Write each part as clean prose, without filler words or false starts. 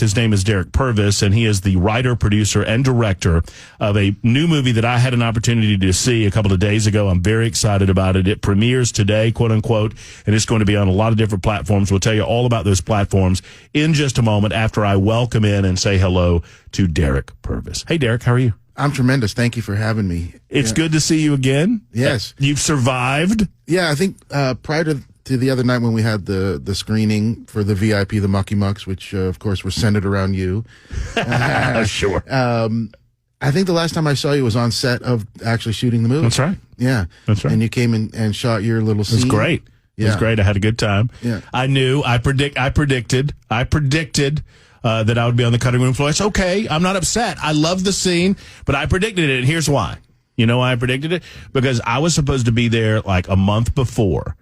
His name is Derek Purvis, and he is the writer, producer, and director of a new movie that I had an opportunity to see a couple of days ago. I'm very excited about it. It premieres today, quote unquote, and it's going to be on a lot of different platforms. We'll tell you all about those platforms in just a moment after I welcome in and say hello to Derek Purvis. Hey, Derek, how are you? I'm tremendous. Thank you for having me. It's good to see you again. Yes. You've survived. Yeah, I think prior to the other night when we had the screening for the VIP, the Mucky Mucks, which, of course, were centered around you. Sure. I think the last time I saw you was on set of actually shooting the movie. That's right. Yeah. That's right. And you came in and shot your little scene. It was great. It was great. I had a good time. Yeah. I knew. I predicted that I would be on the cutting room floor. It's okay. I'm not upset. I love the scene, but I predicted it, and here's why. You know why I predicted it? Because I was supposed to be there like a month before.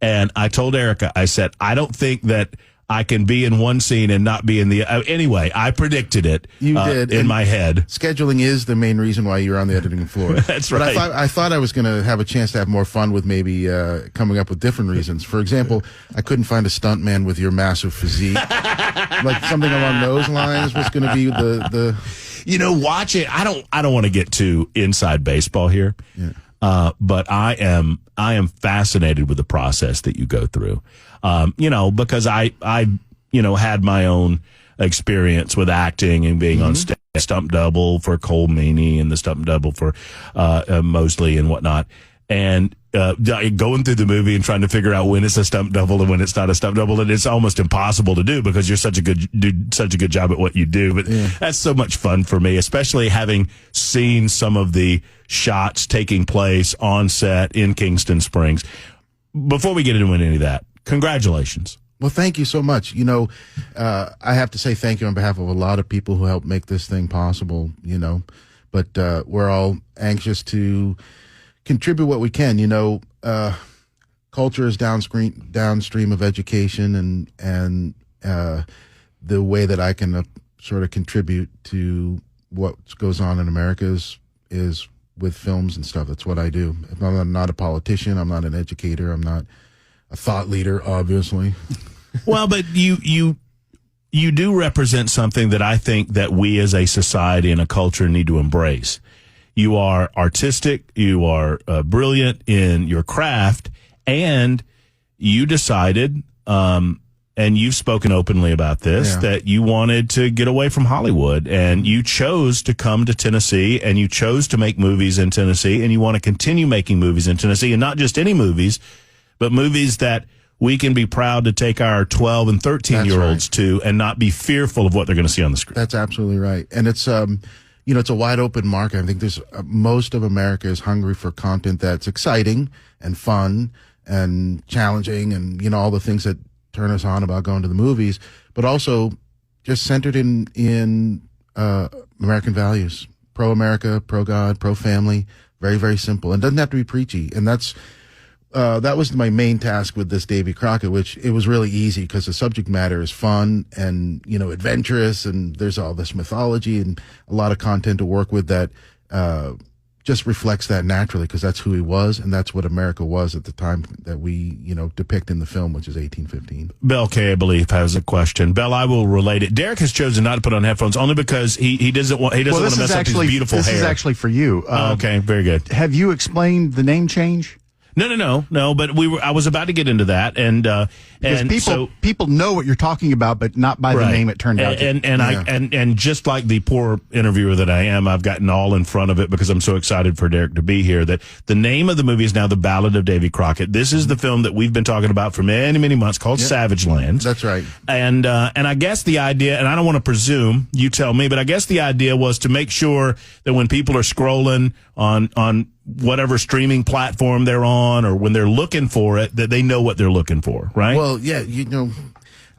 And I told Erica, I said, I don't think that I can be in one scene and not be in the anyway, I predicted it. You did in my head. Scheduling is the main reason why you're on the editing floor. That's right. But I thought I was going to have a chance to have more fun with maybe coming up with different reasons. For example, I couldn't find a stuntman with your massive physique. Like something along those lines was going to be the. You know, watch it. I don't want to get too inside baseball here. Yeah. But I am fascinated with the process that you go through. Because I had my own experience with acting and being on stage, stump double for Cole Meany and the stump double for Mosley and whatnot. And going through the movie and trying to figure out when it's a stump double and when it's not a stump double, and it's almost impossible to do because you're such a good job at what you do. But that's so much fun for me, especially having seen some of the shots taking place on set in Kingston Springs. Before we get into any of that, congratulations. Well, thank you so much. You know, I have to say thank you on behalf of a lot of people who helped make this thing possible, but we're all anxious to contribute what we can. Culture is downstream of education, and the way that I can sort of contribute to what goes on in America is with films and stuff. That's what I do. I'm not a politician. I'm not an educator. I'm not a thought leader, obviously. Well, but you do represent something that I think that we as a society and a culture need to embrace. You are artistic, you are brilliant in your craft, and you decided, and you've spoken openly about this, that you wanted to get away from Hollywood, and you chose to come to Tennessee, and you chose to make movies in Tennessee, and you want to continue making movies in Tennessee, and not just any movies, but movies that we can be proud to take our 12 and 13-year-olds to and not be fearful of what they're going to see on the screen. That's absolutely right. And it's it's a wide open market. I think there's most of America is hungry for content that's exciting and fun and challenging and, all the things that turn us on about going to the movies, but also just centered in American values, pro-America, pro-God, pro-family, very, very simple. And doesn't have to be preachy. And that was my main task with this Davy Crockett, which it was really easy because the subject matter is fun and, adventurous, and there's all this mythology and a lot of content to work with that just reflects that naturally because that's who he was and that's what America was at the time that we, depict in the film, which is 1815. Bell K, I believe, has a question. Bell, I will relate it. Derek has chosen not to put on headphones only because he doesn't want to mess up his beautiful hair. This is actually for you. Okay, very good. Have you explained the name change? No. But I was about to get into that, because people know what you're talking about, but not by the name it turned out. And just like the poor interviewer that I am, I've gotten all in front of it because I'm so excited for Derek to be here. That the name of the movie is now The Ballad of Davy Crockett. This is the film that we've been talking about for many, many months, called Savage Lands. That's right. And I guess the idea, and I don't want to presume, you tell me, but I guess the idea was to make sure that when people are scrolling on whatever streaming platform they're on, or when they're looking for it, that they know what they're looking for, right? Well, yeah,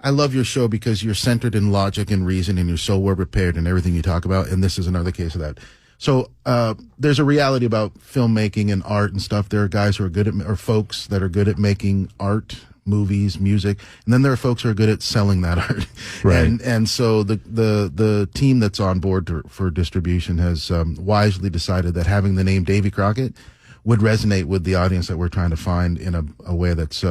I love your show because you're centered in logic and reason, and you're so well prepared in everything you talk about, and this is another case of that. So there's a reality about filmmaking and art and stuff. There are guys who are good at, or folks that are good at making art, movies, music, and then there are folks who are good at selling that art. Right. And so the team that's on board for distribution has wisely decided that having the name Davy Crockett would resonate with the audience that we're trying to find in a way that's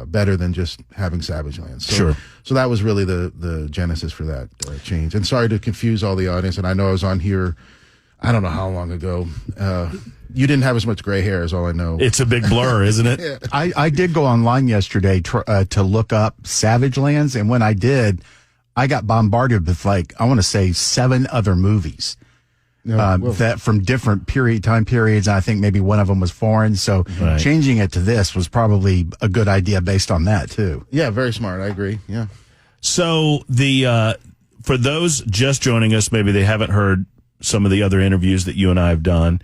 better than just having Savage Lands. So, Sure. So that was really the genesis for that change. And sorry to confuse all the audience. And I know I was on here, I don't know how long ago. You didn't have as much gray hair, is all I know. It's a big blur, isn't it? Yeah. I did go online yesterday to look up Savage Lands, and when I did, I got bombarded with I want to say 7 other movies. That from different time periods. And I think maybe one of them was foreign. So changing it to this was probably a good idea based on that too. Yeah, very smart. I agree. Yeah. So for those just joining us, maybe they haven't heard some of the other interviews that you and I have done.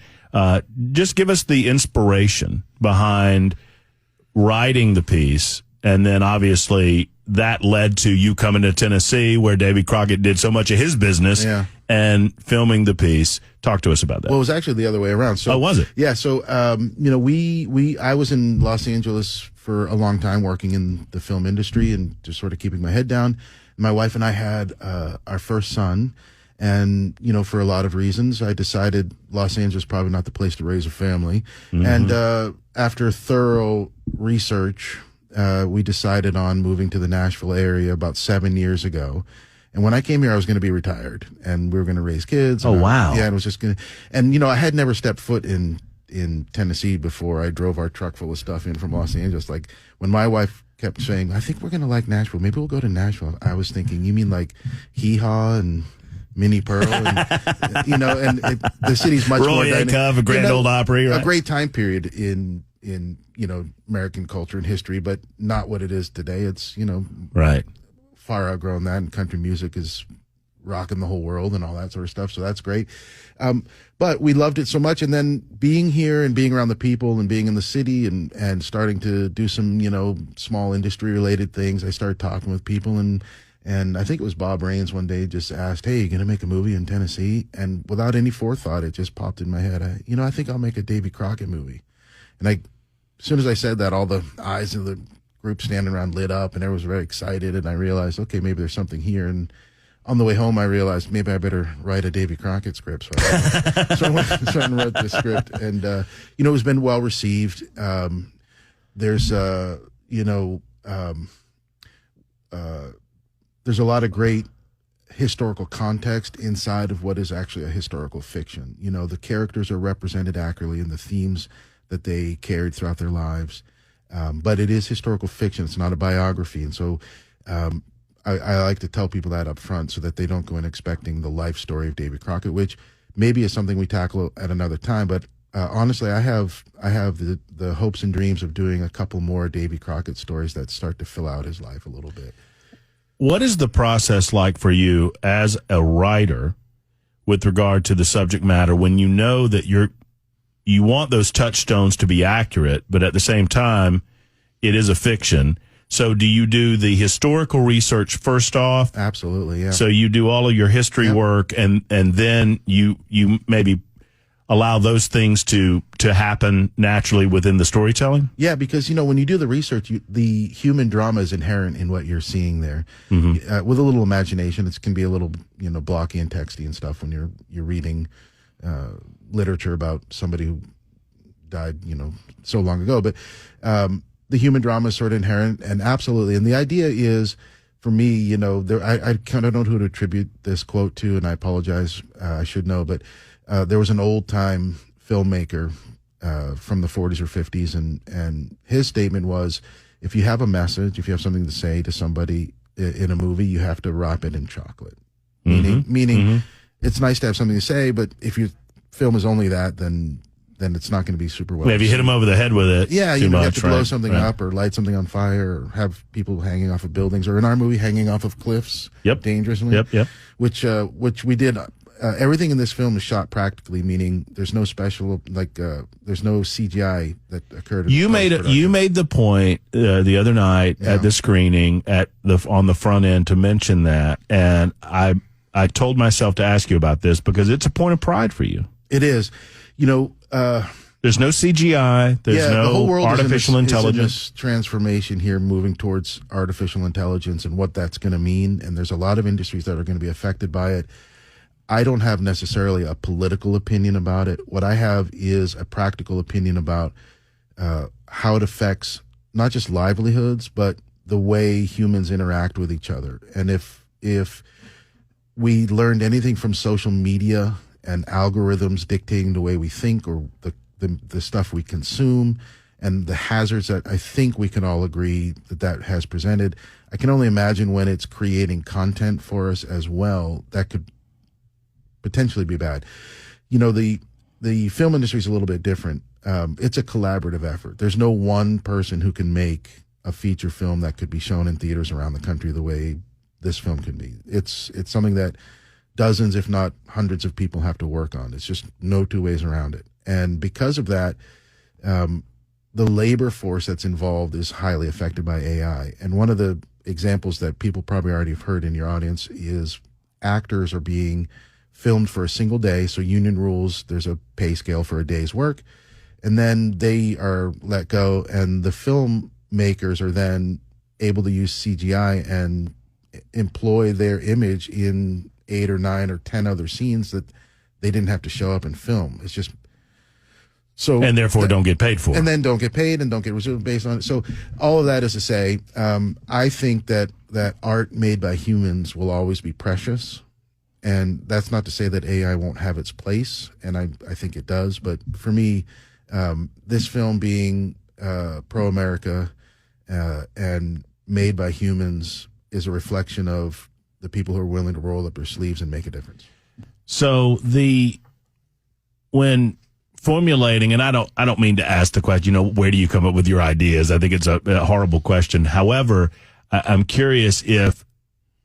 Just give us the inspiration behind writing the piece, and then obviously that led to you coming to Tennessee, where Davy Crockett did so much of his business. Yeah. And filming the piece. Talk to us about that. Well, it was actually the other way around. So, was it? Yeah. So, I was in Los Angeles for a long time working in the film industry and just sort of keeping my head down. My wife and I had our first son. And, for a lot of reasons, I decided Los Angeles probably not the place to raise a family. Mm-hmm. And after thorough research, we decided on moving to the Nashville area about 7 years ago. And when I came here, I was going to be retired, and we were going to raise kids. Oh, wow. Yeah, and it was just going to, and, I had never stepped foot in Tennessee before. I drove our truck full of stuff in from Los Angeles. Like, when my wife kept saying, I think we're going to like Nashville, maybe we'll go to Nashville, I was thinking, you mean like Hee Haw and Minnie Pearl, and, the city's much more dynamic. A Grand Ole Opry, right? A great time period in American culture and history, but not what it is today. It's, right. Far outgrown that, and country music is rocking the whole world and all that sort of stuff. So that's great. But we loved it so much. And then being here and being around the people and being in the city and starting to do some, small industry related things, I started talking with people, and I think it was Bob Raines one day just asked, hey, you going to make a movie in Tennessee? And without any forethought, it just popped in my head. I think I'll make a Davy Crockett movie. And as soon as I said that, all the eyes of the group standing around lit up, and everyone was very excited, and I realized, okay, maybe there's something here. And on the way home, I realized maybe I better write a Davy Crockett script. So I went and wrote the script, and it's been well received. There's there's a lot of great historical context inside of what is actually a historical fiction. The characters are represented accurately in the themes that they carried throughout their lives. But it is historical fiction. It's not a biography. And so I like to tell people that up front so that they don't go in expecting the life story of Davy Crockett, which maybe is something we tackle at another time. But honestly, I have the hopes and dreams of doing a couple more Davy Crockett stories that start to fill out his life a little bit. What is the process like for you as a writer with regard to the subject matter when you know that you want those touchstones to be accurate, but at the same time, it is a fiction? So do you do the historical research first off? Absolutely, yeah. So you do all of your history work, and then you maybe allow those things to happen naturally within the storytelling? Yeah, because, when you do the research, the human drama is inherent in what you're seeing there. Mm-hmm. With a little imagination, it can be a little, blocky and texty and stuff when you're reading literature about somebody who died, so long ago. But the human drama is sort of inherent, and absolutely. And the idea is, for me, I kind of don't know who to attribute this quote to, and I apologize, I should know, but there was an old-time filmmaker from the 40s or 50s, and his statement was, if you have a message, if you have something to say to somebody in a movie, you have to wrap it in chocolate. Mm-hmm. Meaning it's nice to have something to say, but if your film is only that, then it's not going to be super well. If you hit them over the head with it, yeah, you have to blow something up or light something on fire or have people hanging off of buildings, or in our movie, hanging off of cliffs dangerously. Yep. Which we did. Everything in this film is shot practically, meaning there's no special, there's no CGI that occurred. You made the point the other night at the screening on the front end to mention that, and I told myself to ask you about this because it's a point of pride for you. It is, there's no CGI. There's no the whole world artificial intelligence. Is in this transformation here, moving towards artificial intelligence and what that's going to mean. And there's a lot of industries that are going to be affected by it. I don't have necessarily a political opinion about it. What I have is a practical opinion about how it affects not just livelihoods, but the way humans interact with each other. And if we learned anything from social media and algorithms dictating the way we think or the stuff we consume and the hazards that I think we can all agree that has presented, I can only imagine when it's creating content for us as well, that could potentially be bad. You know, the film industry is a little bit different. It's a collaborative effort. There's no one person who can make a feature film that could be shown in theaters around the country the way this film can be. It's something that dozens, if not hundreds of people have to work on. It's just no two ways around it. And because of that, the labor force that's involved is highly affected by AI. And one of the examples that people probably already have heard in your audience is actors are being filmed for a single day. So union rules, there's a pay scale for a day's work. And then they are let go, and the filmmakers are then able to use CGI and employ their image in 8 or 9 or 10 other scenes that they didn't have to show up and film. It's just so, and therefore don't get paid for, and then don't get paid and don't get resumed based on it. So all of that is to say, I think that art made by humans will always be precious, and that's not to say that AI won't have its place, and I think it does. But for me, this film being pro-America and made by humans is a reflection of the people who are willing to roll up their sleeves and make a difference. So when formulating, and I don't mean to ask the question, where do you come up with your ideas? I think it's a horrible question. However, I'm curious if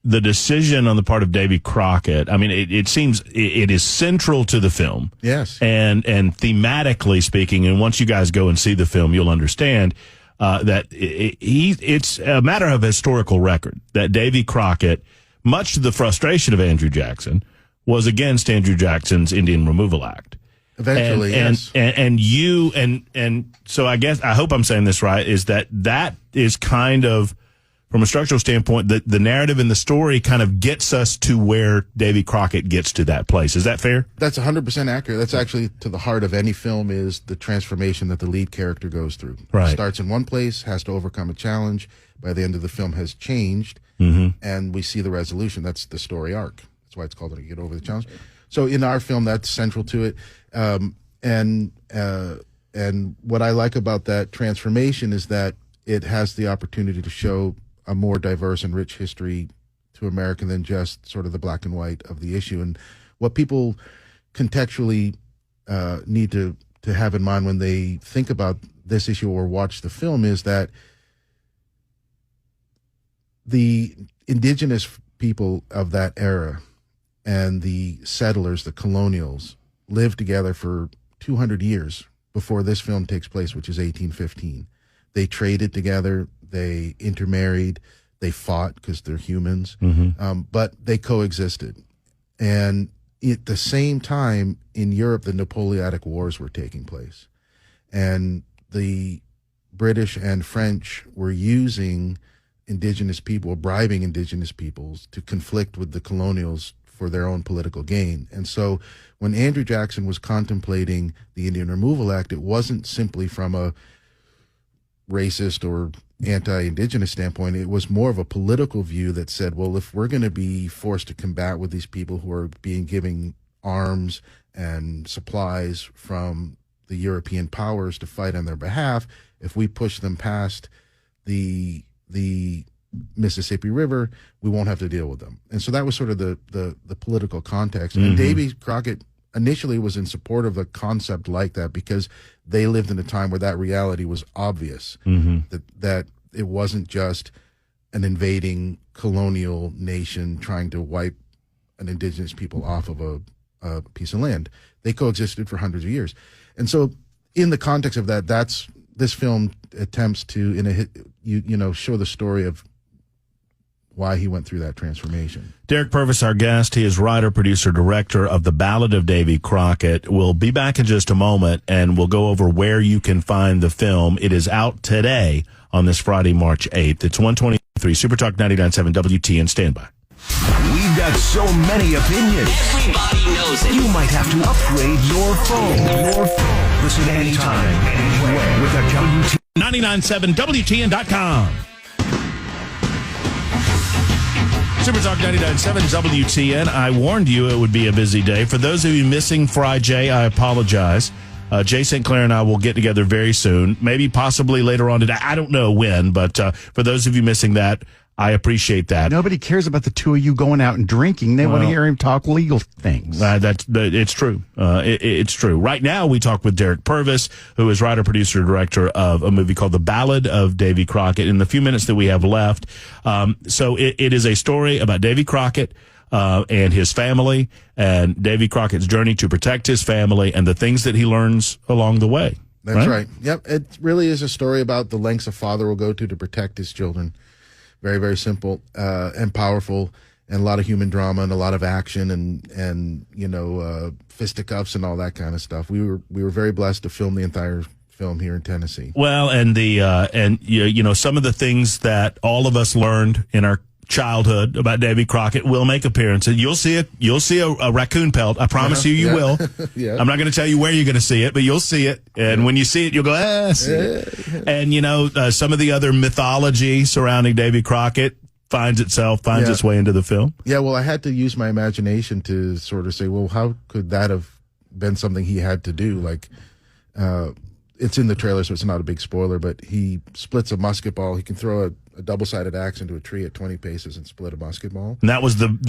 the decision on the part of Davy Crockett, I mean, it seems it is central to the film. Yes. And thematically speaking, and once you guys go and see the film, you'll understand that it's a matter of historical record that Davy Crockett, much to the frustration of Andrew Jackson, was against Andrew Jackson's Indian Removal Act. Eventually, yes. And so I hope I'm saying this right, is that is kind of, from a structural standpoint, the narrative and the story kind of gets us to where Davy Crockett gets to that place. Is that fair? That's 100% accurate. That's actually to the heart of any film, is the transformation that the lead character goes through. Right. Starts in one place, has to overcome a challenge. By the end of the film has changed, and we see the resolution. That's the story arc. That's why it's called Get Over the Challenge. So in our film, that's central to it. And what I like about that transformation is that it has the opportunity to show a more diverse and rich history to America than just sort of the black and white of the issue. And what people contextually need to have in mind when they think about this issue or watch the film is that the indigenous people of that era and the settlers, the colonials, lived together for 200 years before this film takes place, which is 1815. They traded together, they intermarried, they fought because they're humans, but they coexisted. And at the same time, in Europe, the Napoleonic Wars were taking place. And the British and French were using indigenous people, bribing indigenous peoples to conflict with the colonials for their own political gain. And so when Andrew Jackson was contemplating the Indian Removal Act, it wasn't simply from a racist or anti-indigenous standpoint. It was more of a political view that said, well, if we're going to be forced to combat with these people who are being given arms and supplies from the European powers to fight on their behalf, if we push them past the Mississippi River, we won't have to deal with them. And so that was sort of the political context. And Davy Crockett initially was in support of a concept like that because they lived in a time where that reality was obvious, that it wasn't just an invading colonial nation trying to wipe an indigenous people off of a piece of land. They coexisted for hundreds of years. And so in the context of that, this film attempts to, show the story of why he went through that transformation. Derek Purvis, our guest. He is writer, producer, director of The Ballad of Davy Crockett. We'll be back in just a moment, and we'll go over where you can find the film. It is out today on this Friday, March 8th. It's 123 Super Talk 99.7 WTN. Stand by. We've got so many opinions. Everybody knows it. You might have to upgrade your phone. Listen anytime, anywhere with the WT. 997WTN.com. Super Talk 99.7 WTN. I warned you it would be a busy day. For those of you missing Fry J, I apologize. Jay St. Clair and I will get together very soon, maybe possibly later on today. I don't know when, but for those of you missing that, I appreciate that. Nobody cares about the two of you going out and drinking. They want to hear him talk legal things. It's true. It's true. Right now, we talk with Derek Purvis, who is writer, producer, director of a movie called The Ballad of Davy Crockett. In the few minutes that we have left, so it is a story about Davy Crockett and his family, and Davy Crockett's journey to protect his family and the things that he learns along the way. That's right. Yep. It really is a story about the lengths a father will go to protect his children. Very, very simple and powerful, and a lot of human drama and a lot of action and fisticuffs and all that kind of stuff. We were very blessed to film the entire film here in Tennessee. Well, and some of the things that all of us learned in our childhood about Davy Crockett will make appearances. You'll see a raccoon pelt. I promise you will. Yeah. I'm not going to tell you where you're going to see it, but you'll see it. And when you see it, you'll go, see it. And some of the other mythology surrounding Davy Crockett finds its way into the film. Yeah, well, I had to use my imagination to sort of say, well, how could that have been something he had to do? Like, it's in the trailer, so it's not a big spoiler, but he splits a musket ball. He can throw a double-sided axe into a tree at 20 paces and split a musket ball. And that was that's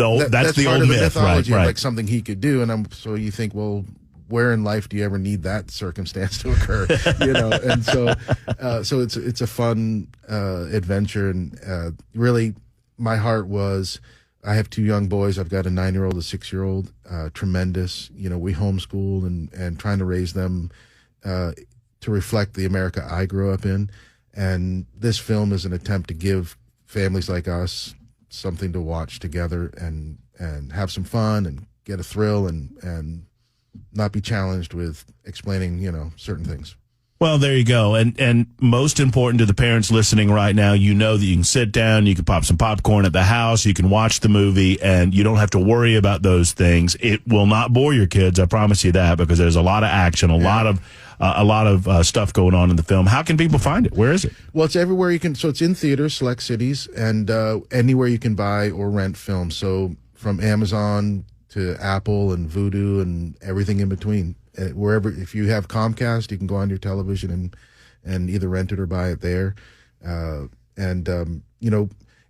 the old myth, mythology, right? Like something he could do. And so you think, well, where in life do you ever need that circumstance to occur? And so it's a fun adventure, and really, my heart was. I have two young boys. I've got a 9-year-old, a 6-year-old. Tremendous. We homeschool and trying to raise them to reflect the America I grew up in. And this film is an attempt to give families like us something to watch together and have some fun and get a thrill and not be challenged with explaining, certain things. Well, there you go. And most important to the parents listening right now, that you can sit down, you can pop some popcorn at the house, you can watch the movie, and you don't have to worry about those things. It will not bore your kids, I promise you that, because there's a lot of action, a lot of stuff going on in the film. How can people find it? Where is it? Well, it's everywhere you can. So it's in theaters, select cities, and anywhere you can buy or rent films. So from Amazon to Apple and Vudu and everything in between. Wherever, if you have Comcast, you can go on your television and either rent it or buy it there. If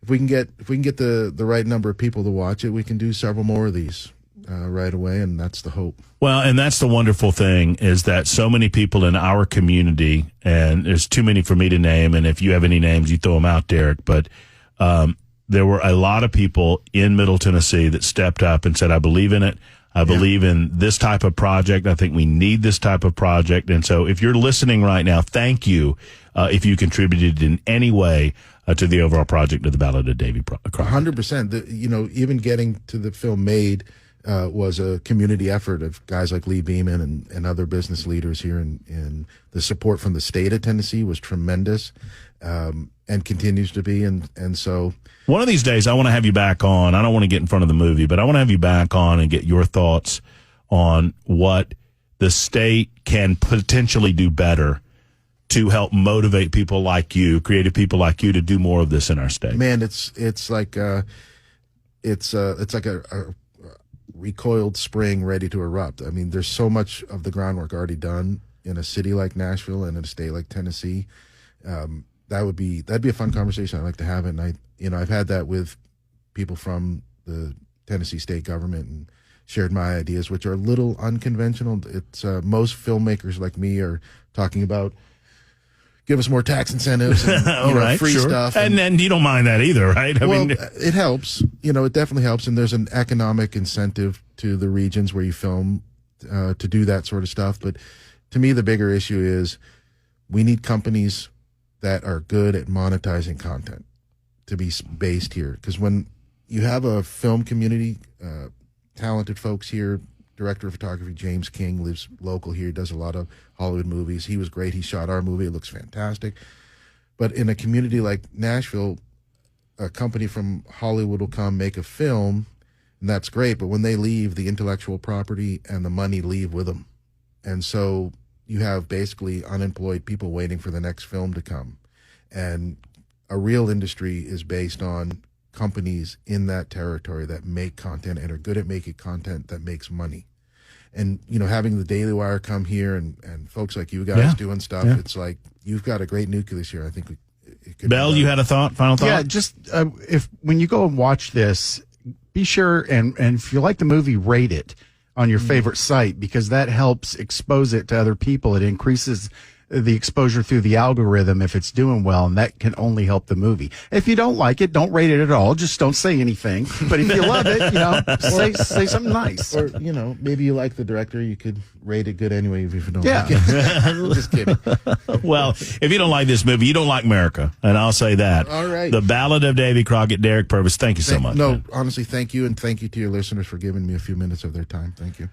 we can get the right number of people to watch it, we can do several more of these right away, and that's the hope. Well, and that's the wonderful thing, is that so many people in our community, and there's too many for me to name, and if you have any names, you throw them out, Derek, but there were a lot of people in Middle Tennessee that stepped up and said, I believe in it. I believe in this type of project. I think we need this type of project. And so if you're listening right now, thank you if you contributed in any way to the overall project of The Ballad of Davy Crockett. 100%. Even getting to the film made was a community effort of guys like Lee Beeman and other business leaders here. And the support from the state of Tennessee was tremendous and continues to be. And so... One of these days, I want to have you back on. I don't want to get in front of the movie, but I want to have you back on and get your thoughts on what the state can potentially do better to help motivate people like you, creative people like you, to do more of this in our state. Man, it's like a recoiled spring ready to erupt. I mean, there's so much of the groundwork already done in a city like Nashville and in a state like Tennessee. That'd be a fun conversation I'd like to have. And I've had that with people from the Tennessee state government and shared my ideas, which are a little unconventional. It's most filmmakers like me are talking about give us more tax incentives and free stuff. And then you don't mind that either, right? I mean, it helps. It definitely helps. And there's an economic incentive to the regions where you film to do that sort of stuff. But to me, the bigger issue is we need companies that are good at monetizing content to be based here. Because when you have a film community, talented folks here, director of photography James King lives local here, does a lot of Hollywood movies. He was great. He shot our movie. It looks fantastic. But in a community like Nashville, a company from Hollywood will come make a film, and that's great. But when they leave, the intellectual property and the money leave with them. And so, you have basically unemployed people waiting for the next film to come. And a real industry is based on companies in that territory that make content and are good at making content that makes money. And, having the Daily Wire come here and folks like you guys doing stuff, it's like, you've got a great nucleus here. I think it could Bell, you had a final thought? Yeah, just when you go and watch this, be sure and if you like the movie, rate it on your favorite site, because that helps expose it to other people. It increases the exposure through the algorithm if it's doing well, and that can only help the movie. If you don't like it, don't rate it at all. Just don't say anything. But if you love it, say something nice. Or, maybe you like the director, you could rate it good anyway if you don't like it. Just kidding. Well, if you don't like this movie, you don't like America, and I'll say that. All right. The Ballad of Davy Crockett, Derek Purvis, thank you so much. No, honestly, thank you, and thank you to your listeners for giving me a few minutes of their time. Thank you.